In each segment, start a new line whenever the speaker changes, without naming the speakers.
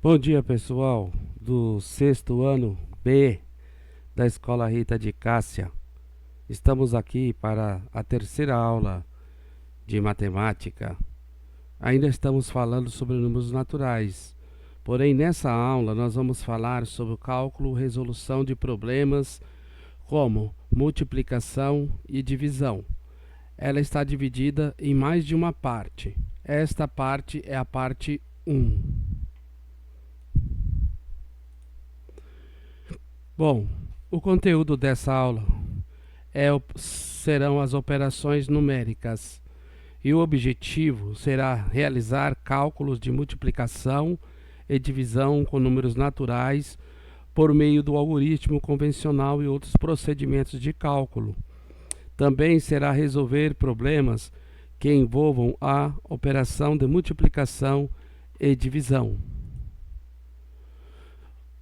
Bom dia, pessoal do sexto ano B da Escola Rita de Cássia. Estamos aqui para a terceira aula de matemática. Ainda estamos falando sobre números naturais. Porém, nessa aula nós vamos falar sobre o cálculo e resolução de problemas como multiplicação e divisão. Ela está dividida em mais de uma parte. Esta parte é a parte 1. Bom, o conteúdo dessa aula serão as operações numéricas e o objetivo será realizar cálculos de multiplicação e divisão com números naturais por meio do algoritmo convencional e outros procedimentos de cálculo. Também será resolver problemas que envolvam a operação de multiplicação e divisão.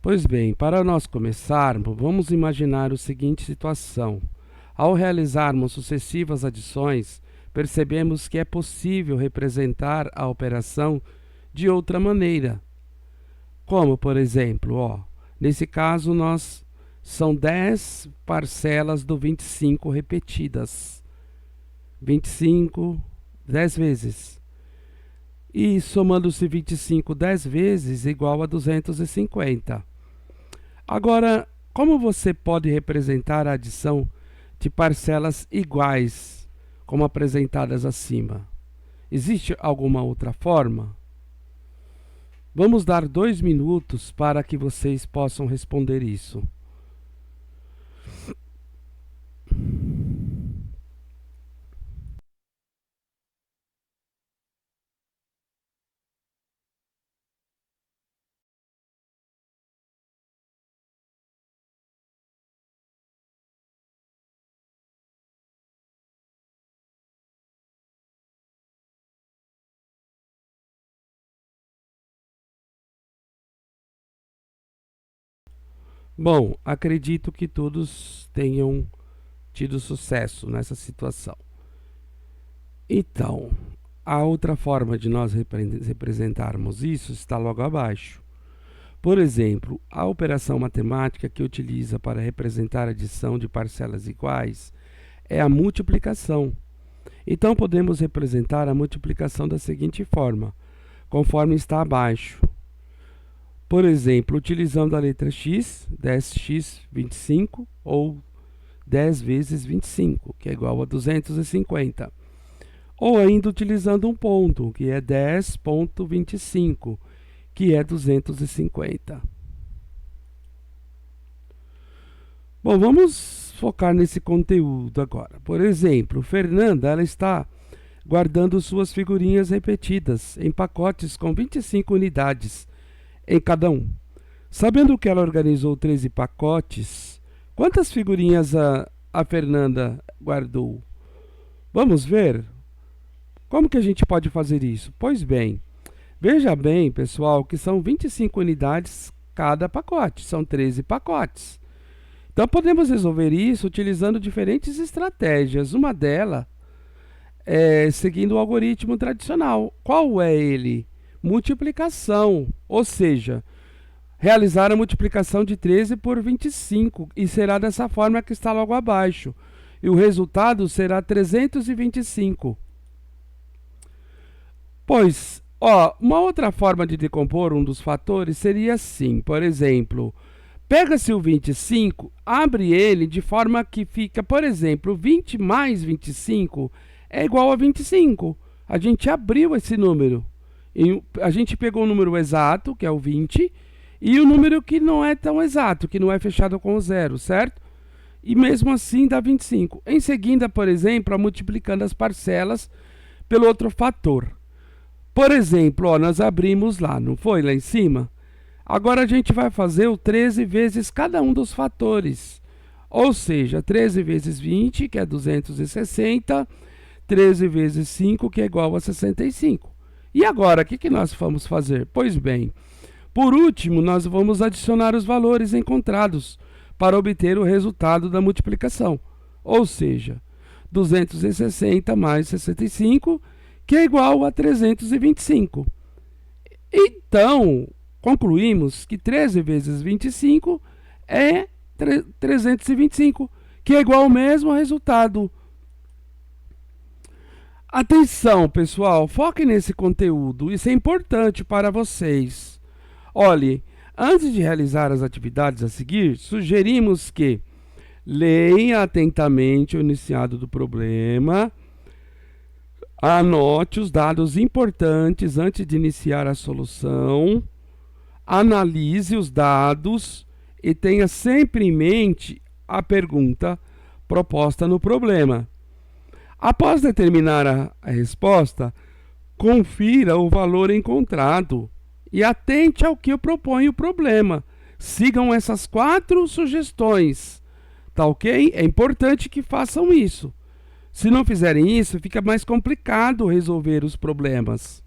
Pois bem, para nós começarmos, vamos imaginar a seguinte situação. Ao realizarmos sucessivas adições, percebemos que é possível representar a operação de outra maneira. Como, por exemplo, nesse caso, são 10 parcelas do 25 repetidas. 25, 10 vezes. E somando-se 25 10 vezes igual a 250. Agora, como você pode representar a adição de parcelas iguais, como apresentadas acima? Existe alguma outra forma? Vamos dar 2 minutos para que vocês possam responder isso. Bom, acredito que todos tenham tido sucesso nessa situação. Então, a outra forma de nós representarmos isso está logo abaixo. Por exemplo, a operação matemática que utiliza para representar a adição de parcelas iguais é a multiplicação. Então, podemos representar a multiplicação da seguinte forma, conforme está abaixo. Por exemplo, utilizando a letra x, 10x 25, ou 10 vezes 25, que é igual a 250. Ou ainda utilizando um ponto, que é 10,25, que é 250. Bom, vamos focar nesse conteúdo agora. Por exemplo, Fernanda, ela está guardando suas figurinhas repetidas em pacotes com 25 unidades em cada um. Sabendo que ela organizou 13 pacotes, quantas figurinhas a Fernanda guardou? Vamos ver? Como que a gente pode fazer isso? Pois bem, veja bem, pessoal, que são 25 unidades cada pacote, são 13 pacotes. Então, podemos resolver isso utilizando diferentes estratégias. Uma delas é seguindo o algoritmo tradicional. Qual é ele? Multiplicação, ou seja, realizar a multiplicação de 13 por 25, e será dessa forma que está logo abaixo. E o resultado será 325. Pois, uma outra forma de decompor um dos fatores seria assim, por exemplo, pega-se o 25, abre ele de forma que fica, por exemplo, 20 mais 25 é igual a 25. A gente abriu esse número. A gente pegou o número exato, que é o 20, e o número que não é tão exato, que não é fechado com o zero, certo? E mesmo assim dá 25. Em seguida, por exemplo, multiplicando as parcelas pelo outro fator. Por exemplo, nós abrimos lá, não foi? Lá em cima. Agora a gente vai fazer o 13 vezes cada um dos fatores. Ou seja, 13 vezes 20, que é 260, 13 vezes 5, que é igual a 65. E agora, o que nós vamos fazer? Pois bem, por último, nós vamos adicionar os valores encontrados para obter o resultado da multiplicação. Ou seja, 260 mais 65, que é igual a 325. Então, Concluímos que 13 vezes 25 é 325, que é igual ao mesmo resultado. Atenção, pessoal, foquem nesse conteúdo, isso é importante para vocês. Olhe, antes de realizar as atividades a seguir, sugerimos que leia atentamente o enunciado do problema, anote os dados importantes antes de iniciar a solução, analise os dados e tenha sempre em mente a pergunta proposta no problema. Após determinar a resposta, confira o valor encontrado e atente ao que propõe o problema. Sigam essas 4 sugestões, tá ok? É importante que façam isso. Se não fizerem isso, fica mais complicado resolver os problemas.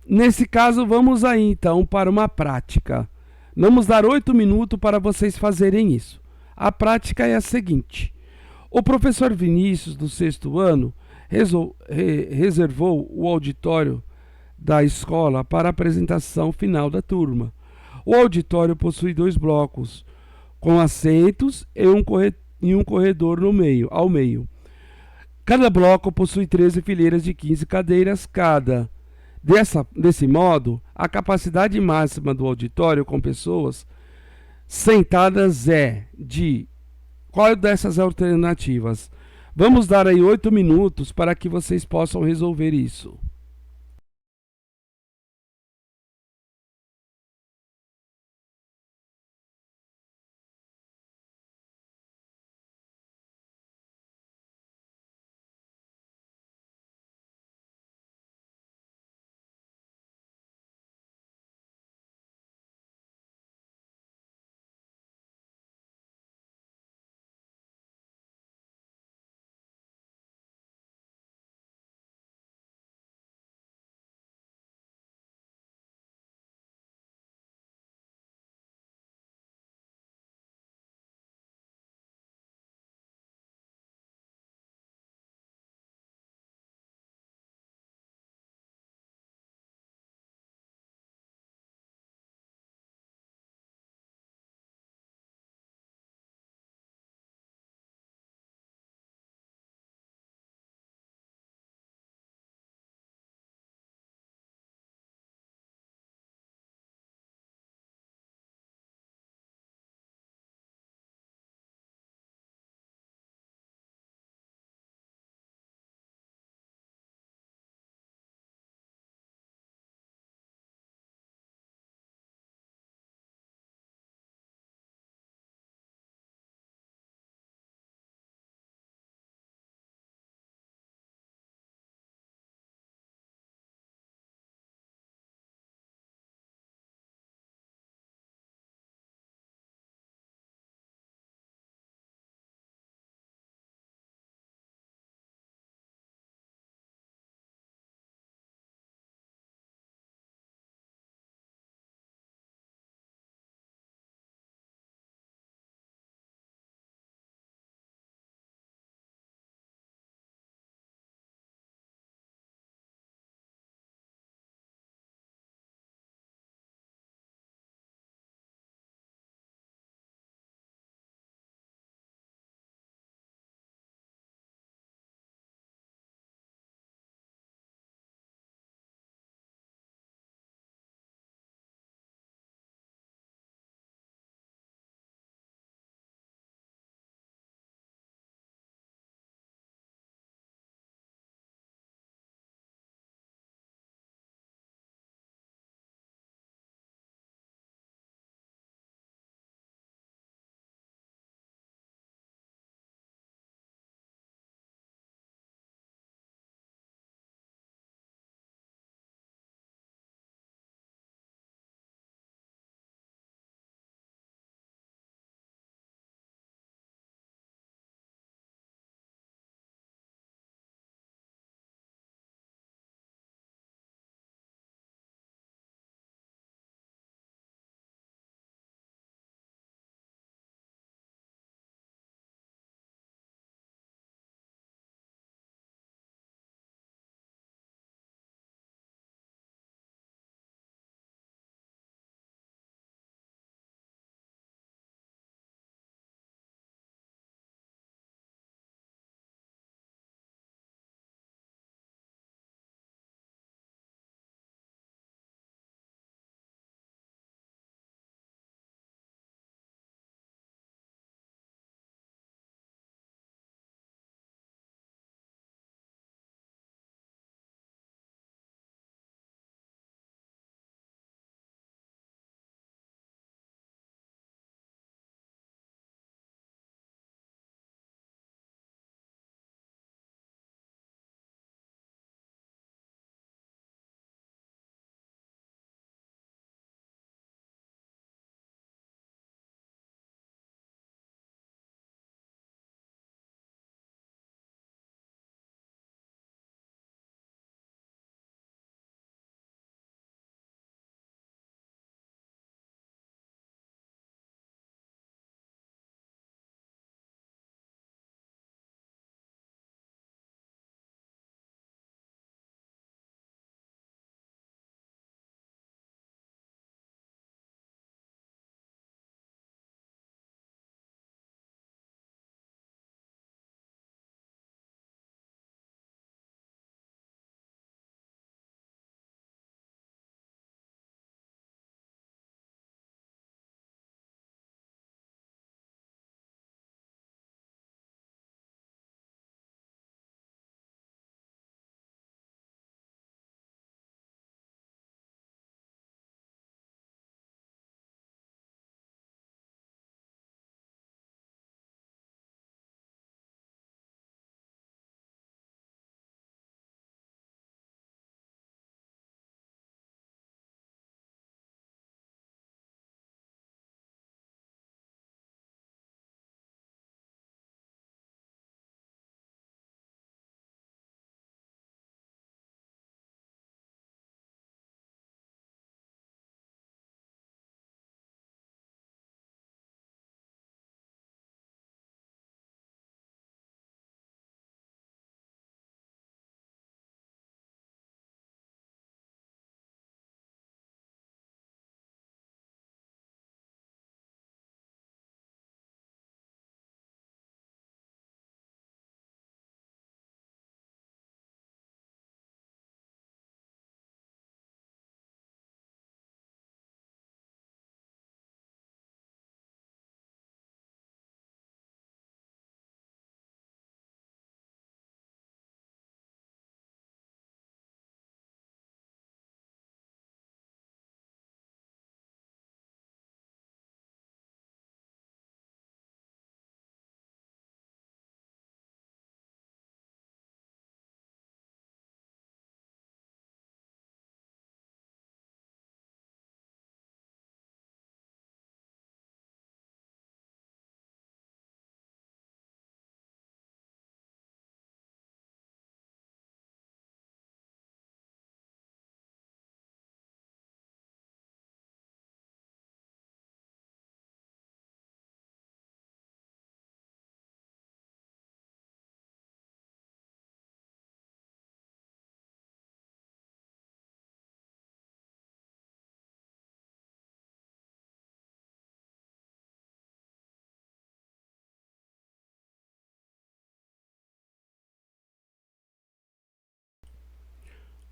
Nesse caso, vamos aí então para uma prática. Vamos dar 8 minutos para vocês fazerem isso. A prática é a seguinte: o professor Vinícius, do sexto ano, reservou o auditório da escola para a apresentação final da turma. O auditório possui 2 blocos, com assentos e um corredor no meio, ao meio. Cada bloco possui 13 fileiras de 15 cadeiras cada. Desse modo, a capacidade máxima do auditório com pessoas sentadas é de... Qual dessas alternativas? Vamos dar aí 8 minutos para que vocês possam resolver isso.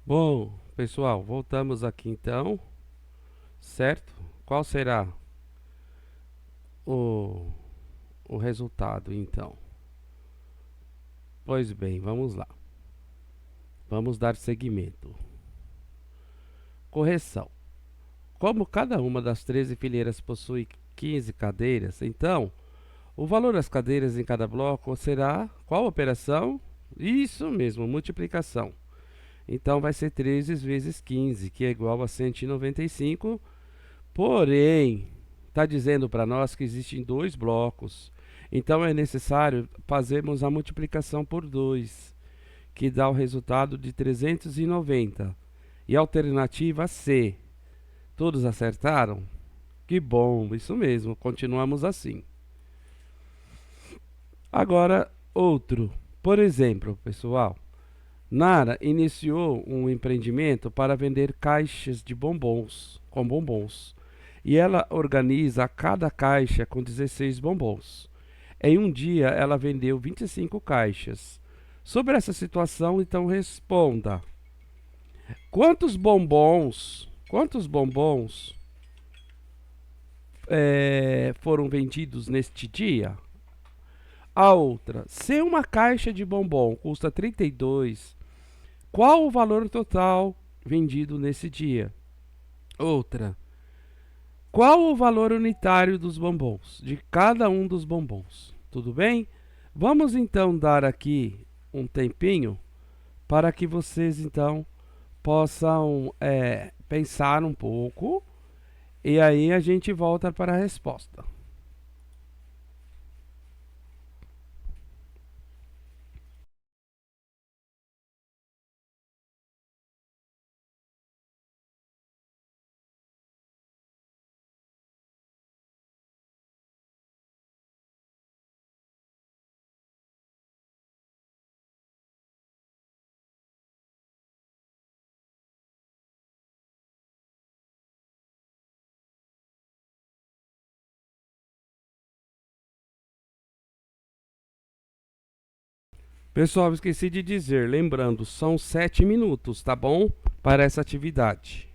Bom, pessoal, voltamos aqui então, certo? Qual será o, o resultado então? Pois bem, vamos lá. Vamos dar seguimento. Correção. Como cada uma das 13 fileiras possui 15 cadeiras, então o valor das cadeiras em cada bloco será qual operação? Isso mesmo, multiplicação. Então vai ser 13 vezes 15, que é igual a 195. Porém, está dizendo para nós que existem dois blocos. Então é necessário fazermos a multiplicação por 2, que dá o resultado de 390. E alternativa C. Todos acertaram? Que bom, isso mesmo, continuamos assim. Agora, outro. Por exemplo, pessoal, Nara iniciou um empreendimento para vender caixas de bombons, com bombons. E ela organiza cada caixa com 16 bombons. Em um dia, ela vendeu 25 caixas. Sobre essa situação, então responda: quantos bombons foram vendidos neste dia? A outra, se uma caixa de bombom custa 32, qual o valor total vendido nesse dia? Outra, qual o valor unitário dos bombons, de cada um dos bombons? Tudo bem? Vamos então dar aqui um tempinho para que vocês então possam pensar um pouco e aí a gente volta para a resposta. Pessoal, esqueci de dizer, lembrando, são 7 minutos, tá bom? Para essa atividade.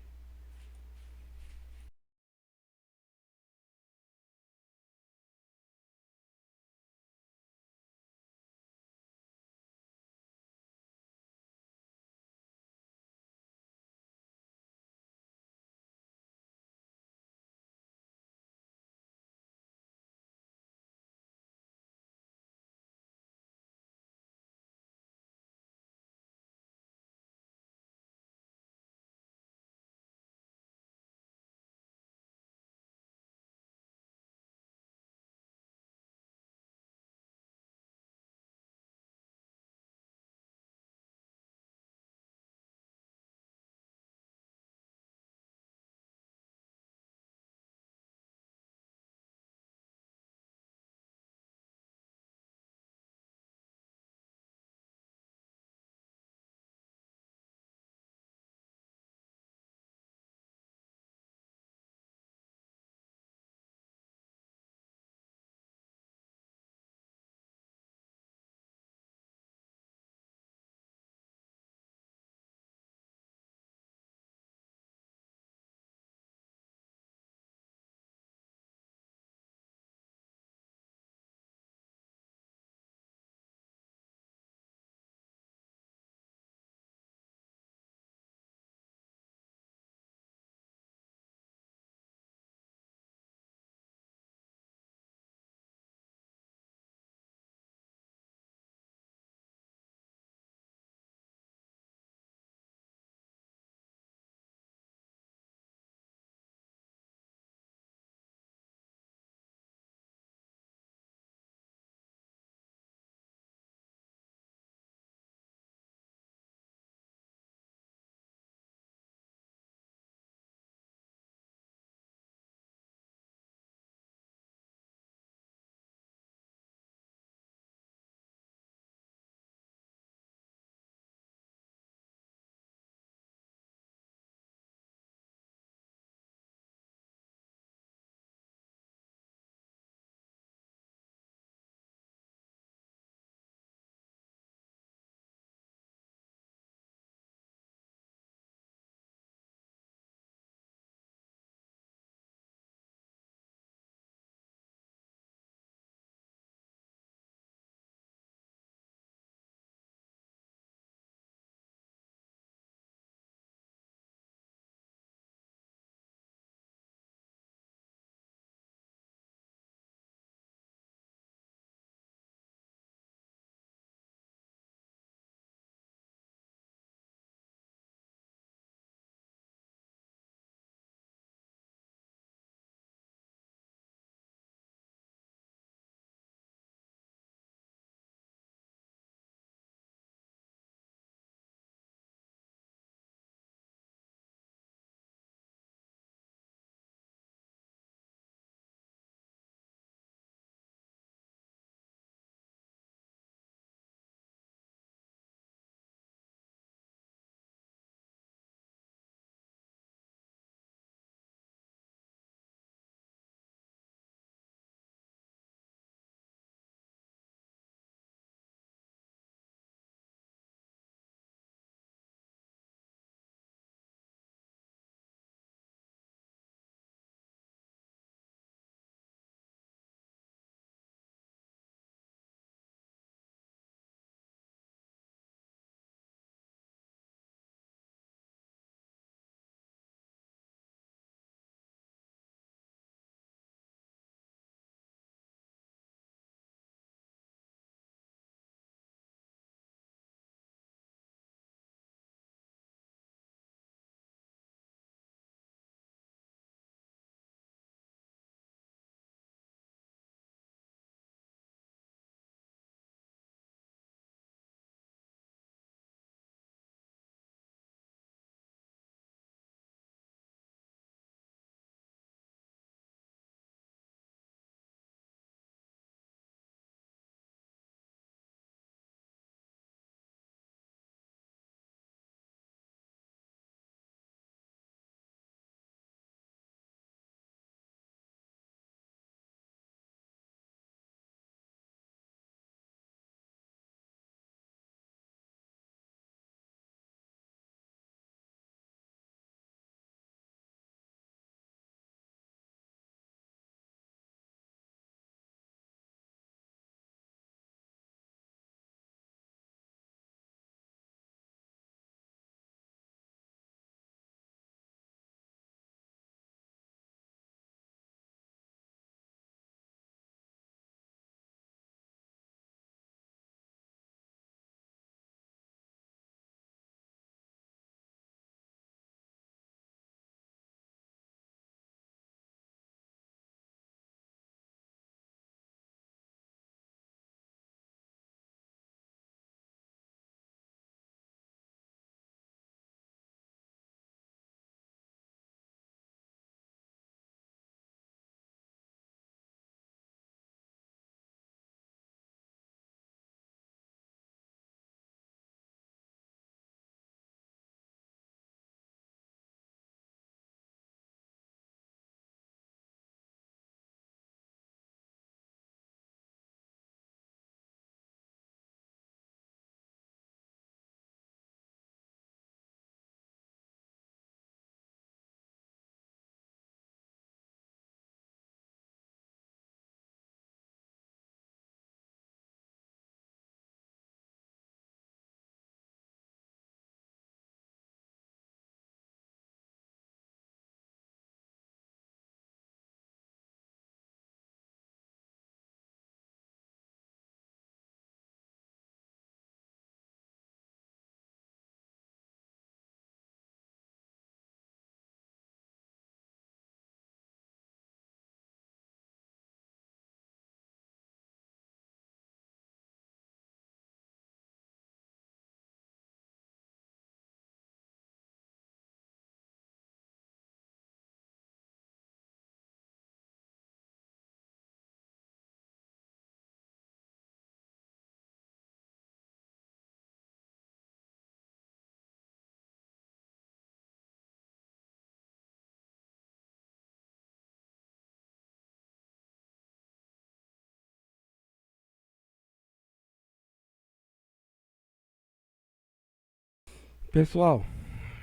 Pessoal,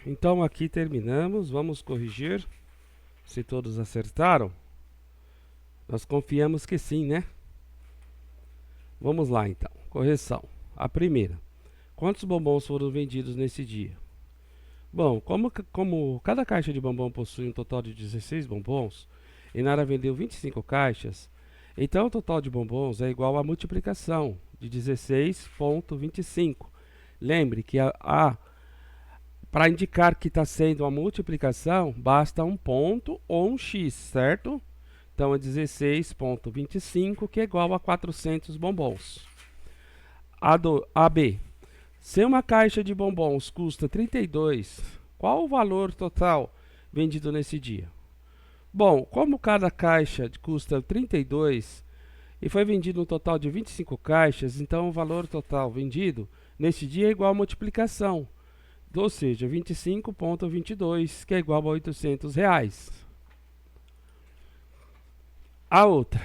então aqui terminamos. Vamos corrigir se todos acertaram. Nós confiamos que sim, né? Vamos lá então. Correção. A primeira. Quantos bombons foram vendidos nesse dia? Bom, como cada caixa de bombom possui um total de 16 bombons e Nara vendeu 25 caixas, então o total de bombons é igual à multiplicação de 16,25. Lembre que para indicar que está sendo uma multiplicação, basta um ponto ou um x, certo? Então é 16,25, que é igual a 400 bombons. AB. Se uma caixa de bombons custa 32, qual o valor total vendido nesse dia? Bom, como cada caixa custa 32 e foi vendido um total de 25 caixas, então o valor total vendido nesse dia é igual à multiplicação, ou seja, 25,22, que é igual a R$ 800. A outra.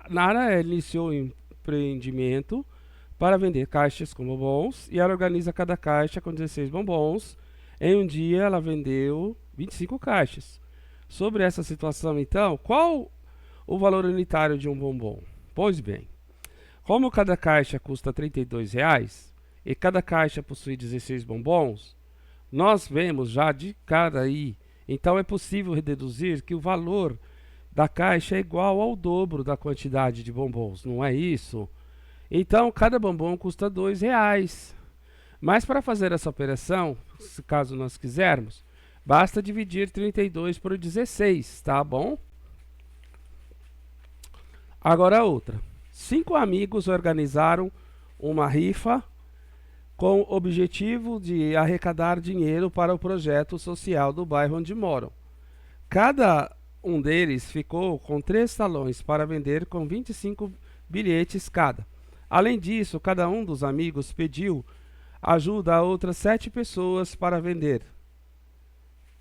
Nara iniciou o empreendimento para vender caixas com bombons e ela organiza cada caixa com 16 bombons. Em um dia ela vendeu 25 caixas. Sobre essa situação, então, qual o valor unitário de um bombom? Pois bem, como cada caixa custa R$ 32 e cada caixa possui 16 bombons, nós vemos já de cara aí, então é possível deduzir que o valor da caixa é igual ao dobro da quantidade de bombons, não é isso? Então, cada bombom custa R$ 2. Mas para fazer essa operação, se caso nós quisermos, basta dividir 32 por 16, tá bom? Agora outra. 5 amigos organizaram uma rifa com o objetivo de arrecadar dinheiro para o projeto social do bairro onde moram. Cada um deles ficou com 3 talões para vender com 25 bilhetes cada. Além disso, cada um dos amigos pediu ajuda a outras 7 pessoas para vender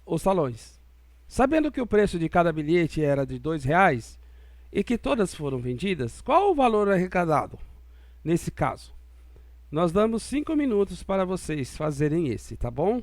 os talões. Sabendo que o preço de cada bilhete era de R$ 2 e que todas foram vendidas, qual o valor arrecadado nesse caso? Nós damos 5 minutos para vocês fazerem esse, tá bom?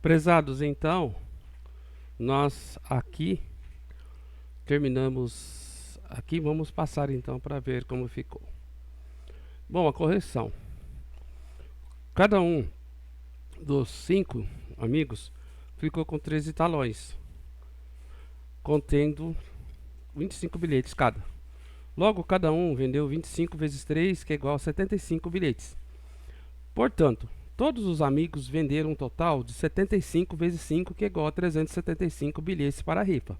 Prezados, então, nós aqui terminamos aqui, vamos passar então para ver como ficou. Bom, a correção. Cada um dos 5 amigos ficou com 13 talões, contendo 25 bilhetes cada. Logo, cada um vendeu 25 vezes 3, que é igual a 75 bilhetes. Portanto, todos os amigos venderam um total de 75 vezes 5, que é igual a 375 bilhetes para a rifa.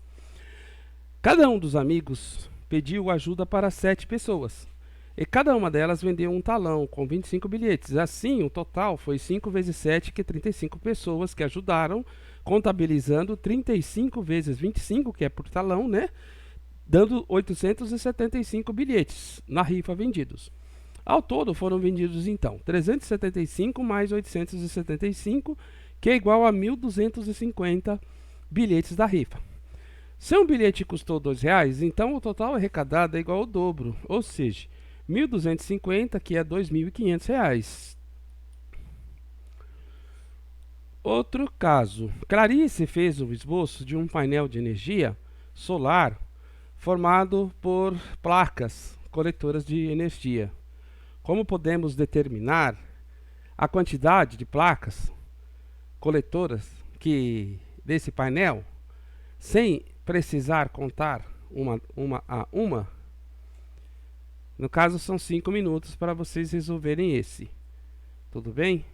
Cada um dos amigos pediu ajuda para 7 pessoas, e cada uma delas vendeu um talão com 25 bilhetes. Assim, o total foi 5 vezes 7, que é 35 pessoas que ajudaram, contabilizando 35 vezes 25, que é por talão, né? Dando 875 bilhetes na rifa vendidos. Ao todo foram vendidos então 375 mais 875, que é igual a 1.250 bilhetes da rifa. Se um bilhete custou R$2, então o total arrecadado é igual ao dobro, ou seja, 1.250, que é R$2.500. Outro caso. Clarice fez o esboço de um painel de energia solar formado por placas coletoras de energia. Como podemos determinar a quantidade de placas coletoras desse painel sem precisar contar uma a uma? No caso, são 5 minutos para vocês resolverem esse. Tudo bem?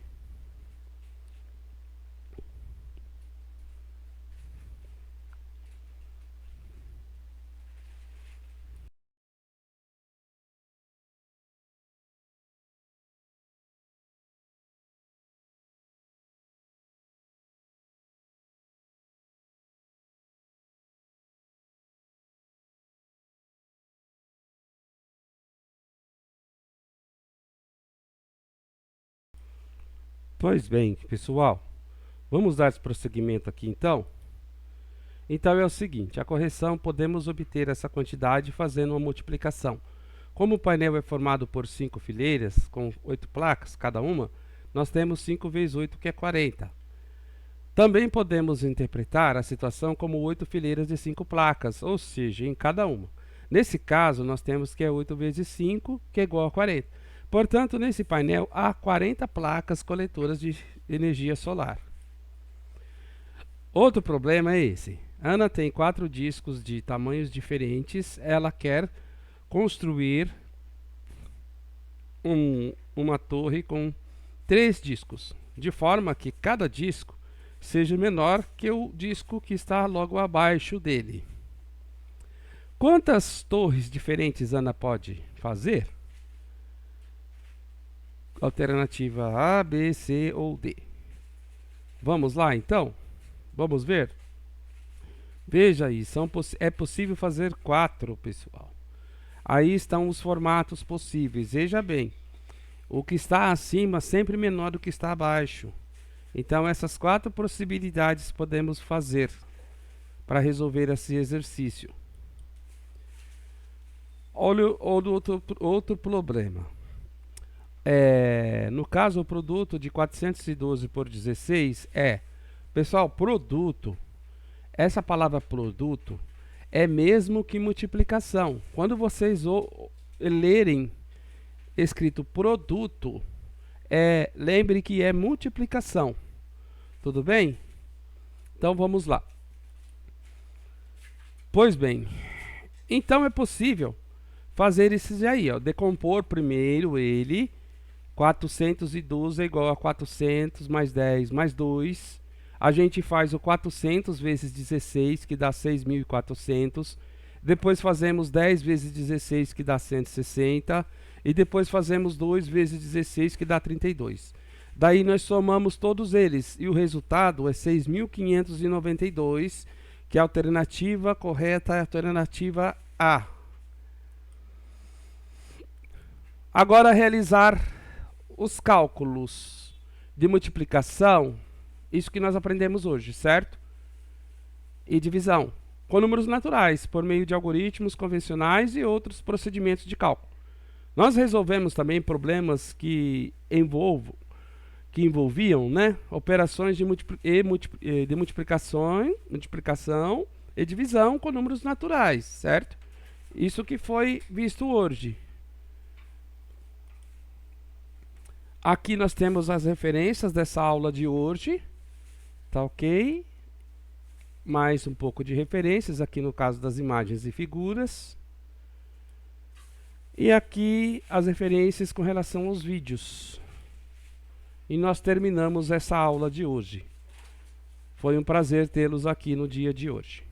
Pois bem, pessoal, vamos dar prosseguimento aqui então. Então é o seguinte, a correção, podemos obter essa quantidade fazendo uma multiplicação. Como o painel é formado por 5 fileiras, com 8 placas cada uma, nós temos 5 vezes 8, que é 40. Também podemos interpretar a situação como 8 fileiras de 5 placas, ou seja, em cada uma. Nesse caso, nós temos que é 8 vezes 5, que é igual a 40. Portanto, nesse painel há 40 placas coletoras de energia solar. Outro problema é esse. Ana tem 4 discos de tamanhos diferentes. Ela quer construir uma torre com 3 discos, de forma que cada disco seja menor que o disco que está logo abaixo dele. Quantas torres diferentes Ana pode fazer? Alternativa A, B, C ou D. Vamos lá então? Vamos ver? Veja aí, é possível fazer 4, pessoal. Aí estão os formatos possíveis. Veja bem, o que está acima sempre menor do que está abaixo. Então essas 4 possibilidades podemos fazer para resolver esse exercício. Olha outro problema. No caso, o produto de 412 por 16 pessoal, produto, essa palavra produto é mesmo que multiplicação. Quando vocês lerem escrito produto, lembre que é multiplicação. Tudo bem? Então vamos lá. Pois bem, então é possível fazer esses aí, ó, decompor primeiro ele. 412 é igual a 400 mais 10 mais 2. A gente faz o 400 vezes 16, que dá 6.400. Depois fazemos 10 vezes 16, que dá 160. E depois fazemos 2 vezes 16, que dá 32. Daí nós somamos todos eles. E o resultado é 6.592, que a alternativa correta é a alternativa A. Agora, realizar os cálculos de multiplicação, isso que nós aprendemos hoje, certo? E divisão, com números naturais, por meio de algoritmos convencionais e outros procedimentos de cálculo. Nós resolvemos também problemas que envolvam que envolviam, né, operações de multiplicação e divisão com números naturais, certo? Isso que foi visto hoje. Aqui nós temos as referências dessa aula de hoje, tá ok? Mais um pouco de referências aqui no caso das imagens e figuras. E aqui as referências com relação aos vídeos. E nós terminamos essa aula de hoje. Foi um prazer tê-los aqui no dia de hoje.